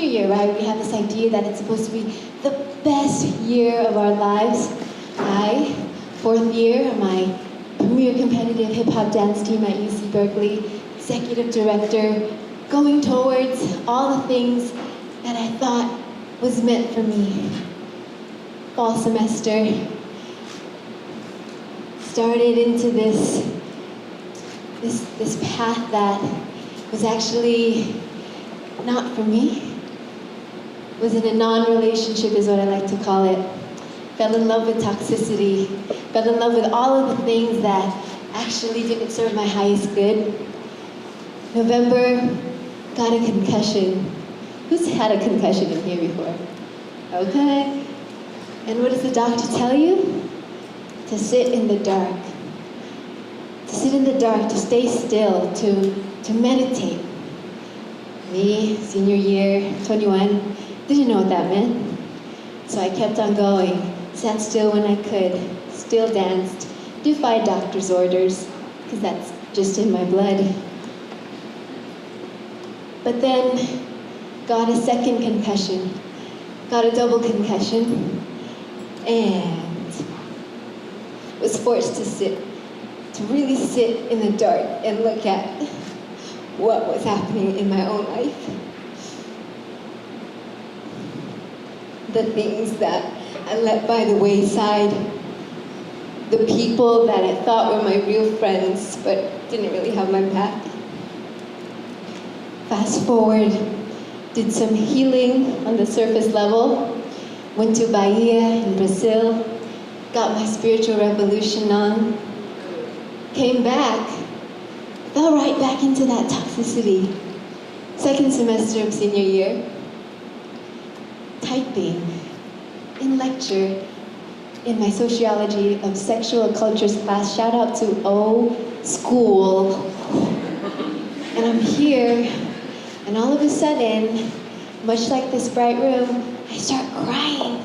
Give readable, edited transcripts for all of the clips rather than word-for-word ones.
year, right? We have this idea that it's supposed to be the best year of our lives. I, fourth year, my premier competitive hip-hop dance team at UC Berkeley, executive director, going towards all the things that I thought was meant for me. Fall semester, started into this path that was actually not for me. Was in a non-relationship is what I like to call it. Fell in love with toxicity. Fell in love with all of the things that actually didn't serve my highest good. November, got a concussion. Who's had a concussion in here before? Okay. And what does the doctor tell you? To sit in the dark. To sit in the dark, to stay still, to meditate. Me, senior year, 21, didn't know what that meant. So I kept on going, sat still when I could, still danced, defied doctor's orders, because that's just in my blood. But then, got a second concussion, got a double concussion, and was forced to really sit in the dark and look at what was happening in my own life. The things that I let by the wayside, the people that I thought were my real friends but didn't really have my back. Fast forward, did some healing on the surface level, went to Bahia in Brazil, got my spiritual revolution on, came back, fell right back into that toxicity. Second semester of senior year, typing in lecture in my sociology of sexual cultures class. Shout out to O School. And I'm here, and all of a sudden, much like this bright room, I start crying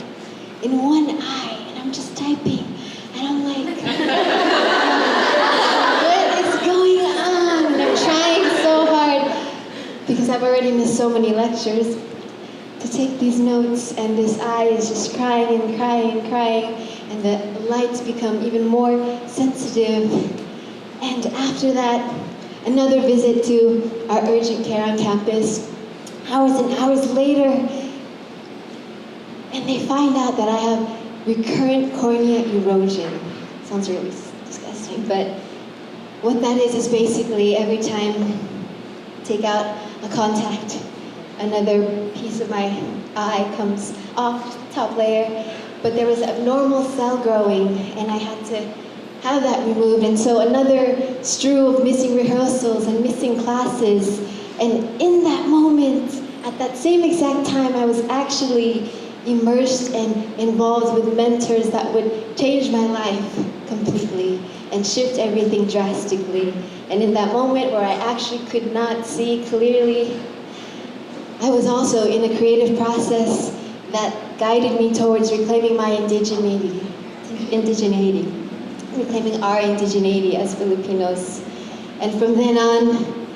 in one eye, and I'm just typing, and I'm like, what is going on? And I'm trying so hard, because I've already missed so many lectures, to take these notes, and this eye is just crying and crying and crying, and the lights become even more sensitive. And after that, another visit to our urgent care on campus, hours and hours later, and they find out that I have recurrent cornea erosion. Sounds really disgusting, but what that is basically every time I take out a contact, another piece of my eye comes off the top layer, but there was an abnormal cell growing, and I had to have that removed. And so another strew of missing rehearsals and missing classes. And in that moment, at that same exact time, I was actually immersed and involved with mentors that would change my life completely and shift everything drastically. And in that moment where I actually could not see clearly, I was also in a creative process that guided me towards reclaiming my indigeneity, reclaiming our indigeneity as Filipinos. And from then on,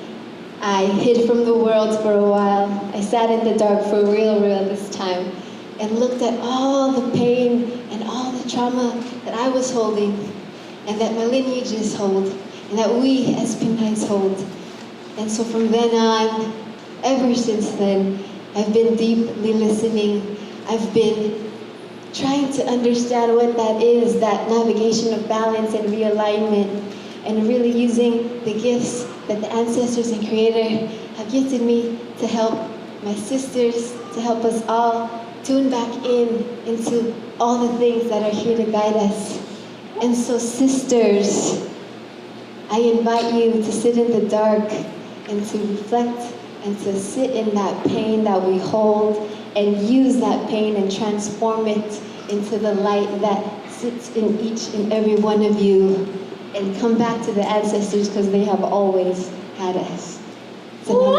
I hid from the world for a while. I sat in the dark for real this time, and looked at all the pain and all the trauma that I was holding, and that my lineages hold, and that we as Pinays hold. And so from then on, ever since then, I've been deeply listening. I've been trying to understand what that is, that navigation of balance and realignment, and really using the gifts that the ancestors and Creator have gifted me to help my sisters, to help us all tune back into all the things that are here to guide us. And so sisters, I invite you to sit in the dark and to reflect and to sit in that pain that we hold and use that pain and transform it into the light that sits in each and every one of you, and come back to the ancestors because they have always had us. So